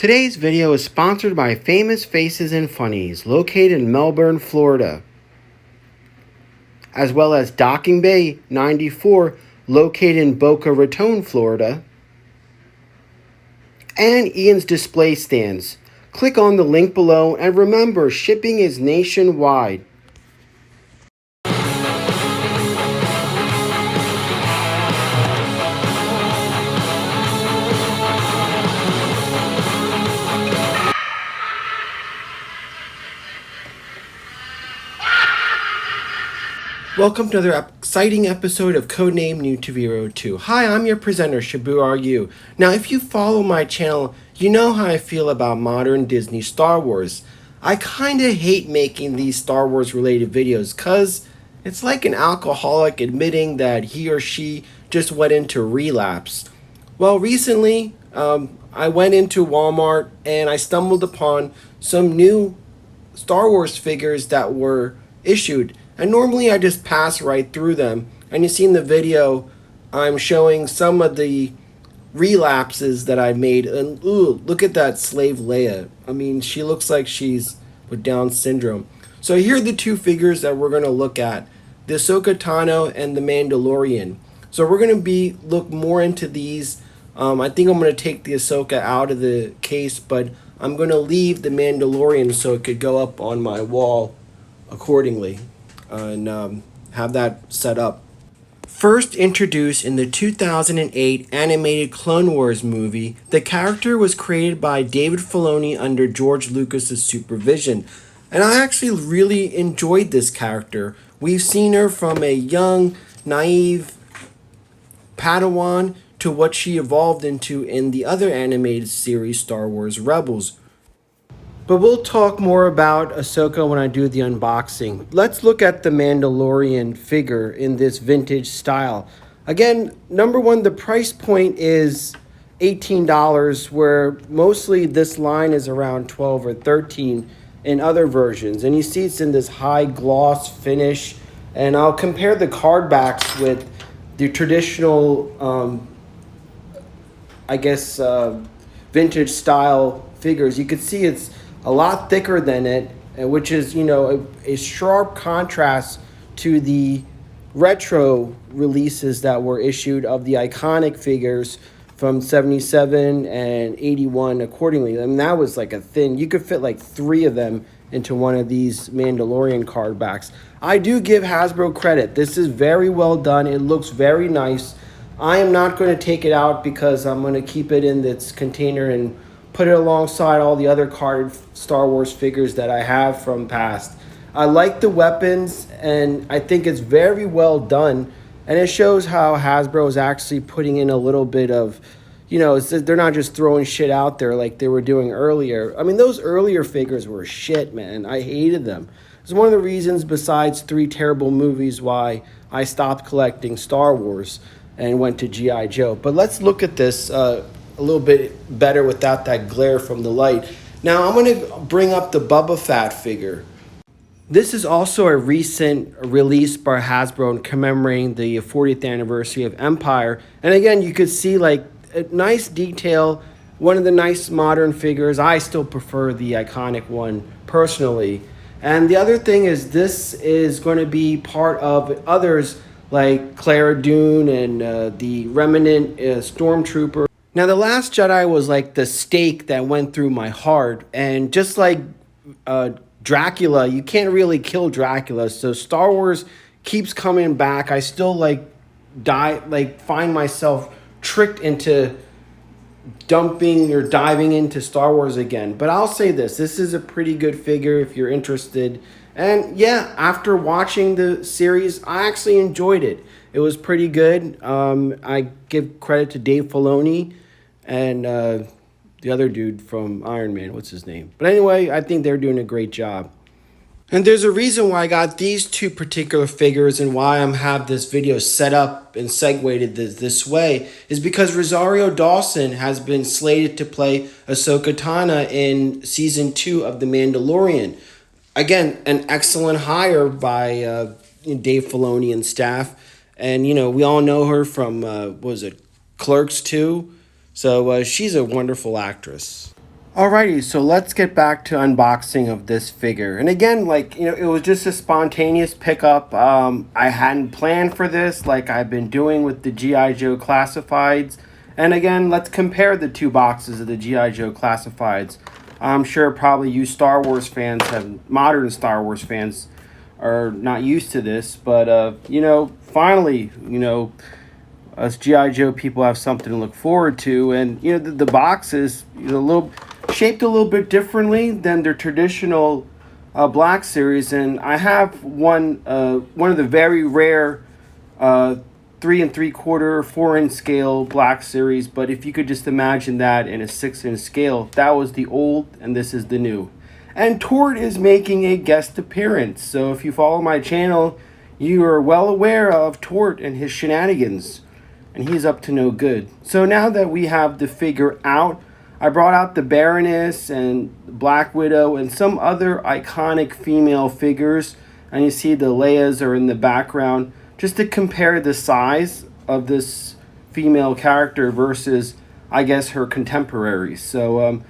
Today's video is sponsored by Famous Faces and Funnies, located in Melbourne, Florida, as well as Docking Bay 94, located in Boca Raton, Florida, and Ian's Display Stands. Click on the link below, and remember, shipping is nationwide. Welcome to another exciting episode of Codename New to Vero 2. Hi, I'm your presenter, GIJoe. Now, if you follow my channel, you know how I feel about modern Disney Star Wars. I kinda hate making these Star Wars related videos because it's like an alcoholic admitting that he or she just went into relapse. Well, recently, I went into Walmart and I stumbled upon some new Star Wars figures that were issued. And normally I just pass right through them. And you see in the video, I'm showing some of the relapses that I made. And ooh, look at that slave Leia. I mean, she looks like she's with Down syndrome. So here are the two figures that we're going to look at. The Ahsoka Tano and the Mandalorian. So we're going to look more into these. I think I'm going to take the Ahsoka out of the case, but I'm going to leave the Mandalorian so it could go up on my wall accordingly. And have that set up. First introduced in the 2008 animated Clone Wars movie, the character was created by David Filoni under George Lucas's supervision. And I actually really enjoyed this character. We've seen her from a young, naive Padawan to what she evolved into in the other animated series, Star Wars Rebels. But we'll talk more about Ahsoka when I do the unboxing. Let's look at the Mandalorian figure in this vintage style. Again, number one, the price point is $18, where mostly this line is around $12 or $13 in other versions. And you see it's in this high gloss finish. And I'll compare the card backs with the traditional, vintage style figures. You can see it's a lot thicker than it, which is, a sharp contrast to the retro releases that were issued of the iconic figures from 77 and 81 accordingly. I mean, that was like a thin, you could fit like 3 of them into one of these Mandalorian card backs. I do give Hasbro credit. This is very well done. It looks very nice. I am not going to take it out because I'm going to keep it in this container and put it alongside all the other carded Star Wars figures that I have from past. I like the weapons, and I think it's very well done. And it shows how Hasbro is actually putting in a little bit of, they're not just throwing shit out there like they were doing earlier. I mean, those earlier figures were shit, man. I hated them. It's one of the reasons, besides 3 terrible movies, why I stopped collecting Star Wars and went to GIJoe. But let's look at this a little bit better without that glare from the light. Now I'm going to bring up the Boba Fett figure. This is also a recent release by Hasbro commemorating the 40th anniversary of Empire. And again, you could see like a nice detail, one of the nice modern figures. I still prefer the iconic one personally. And the other thing is this is going to be part of others like Cara Dune and the Remnant Stormtrooper. Now, The Last Jedi was like the stake that went through my heart. And just like Dracula, you can't really kill Dracula. So Star Wars keeps coming back. I still find myself tricked into dumping or diving into Star Wars again. But I'll say this is a pretty good figure if you're interested. And yeah, after watching the series, I actually enjoyed it. It was pretty good. I give credit to Dave Filoni and the other dude from Iron Man. What's his name? But anyway, I think they're doing a great job. And there's a reason why I got these 2 particular figures and why I'm have this video set up and segued this way is because Rosario Dawson has been slated to play Ahsoka Tano in season 2 of The Mandalorian. Again, an excellent hire by Dave Filoni and staff. And, we all know her from, Clerks 2? So she's a wonderful actress. Alrighty, so let's get back to unboxing of this figure. And again, like, it was just a spontaneous pickup. I hadn't planned for this like I've been doing with the G.I. Joe Classifieds. And again, let's compare the two boxes of the G.I. Joe Classifieds. I'm sure probably you Star Wars fans modern Star Wars fans are not used to this. But, finally, us GI Joe people have something to look forward to, and the box is shaped a little bit differently than their traditional BlackSeries, and I have one of the very rare 3 3/4, 4-inch scale BlackSeries. But if you could just imagine that in a 6-inch scale, that was the old, and this is the new. And Tort is making a guest appearance, so if you follow my channel, you are well aware of Tort and his shenanigans. And he's up to no good. So now that we have the figure out, I brought out the Baroness and Black Widow and some other iconic female figures. And you see the Leias are in the background, just to compare the size of this female character versus, I guess, her contemporaries. So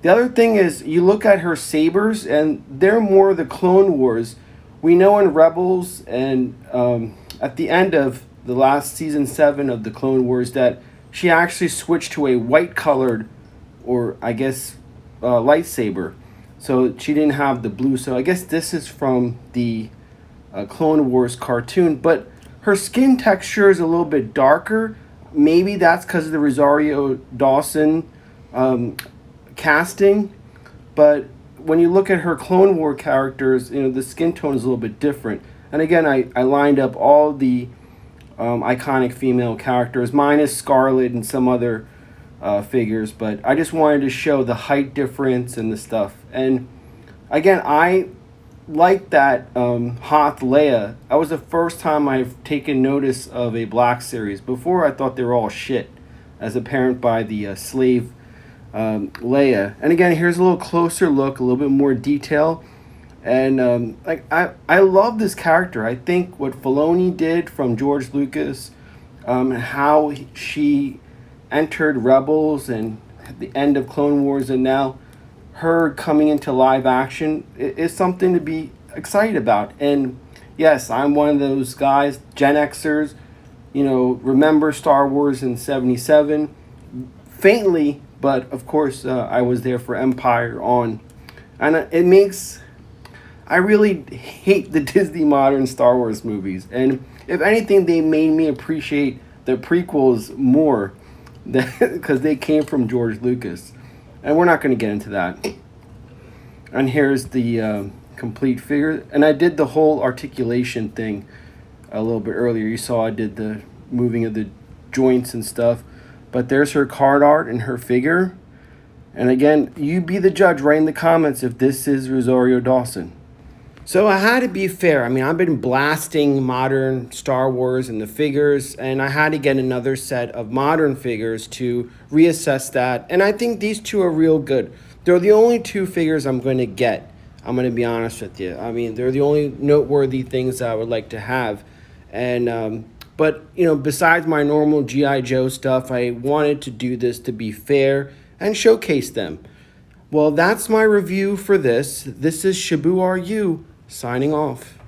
the other thing is, you look at her sabers, and they're more the Clone Wars. We know in Rebels and at the end of the last season 7 of the Clone Wars that she actually switched to a white colored, or I guess lightsaber, so she didn't have the blue. So I guess this is from the Clone Wars cartoon, but her skin texture is a little bit darker. Maybe that's because of the Rosario Dawson casting, but when you look at her Clone War characters, the skin tone is a little bit different. And again, I lined up all the iconic female characters, minus Scarlet and some other figures, but I just wanted to show the height difference and the stuff. And again, I like that Hoth Leia. That was the first time I've taken notice of a BlackSeries. Before, I thought they were all shit, as apparent by the slave Leia. And again, here's a little closer look, a little bit more detail. And I love this character. I think what Filoni did from George Lucas, how she entered Rebels and at the end of Clone Wars, and now her coming into live action is something to be excited about. And yes, I'm one of those guys, GenXers, remember Star Wars in '77 faintly, but of course I was there for Empire on, and it makes. I really hate the Disney modern Star Wars movies. And if anything, they made me appreciate the prequels more because they came from George Lucas. And we're not going to get into that. And here's the complete figure. And I did the whole articulation thing a little bit earlier. You saw I did the moving of the joints and stuff. But there's her card art and her figure. And again, you be the judge. Write in the comments if this is Rosario Dawson. So I had to be fair. I mean, I've been blasting modern Star Wars and the figures, and I had to get another set of modern figures to reassess that. And I think these two are real good. They're the only two figures I'm going to get. I'm going to be honest with you. I mean, they're the only noteworthy things I would like to have. And but besides my normal GI Joe stuff, I wanted to do this to be fair and showcase them. Well, that's my review for this. This is Shabu Are You signing off.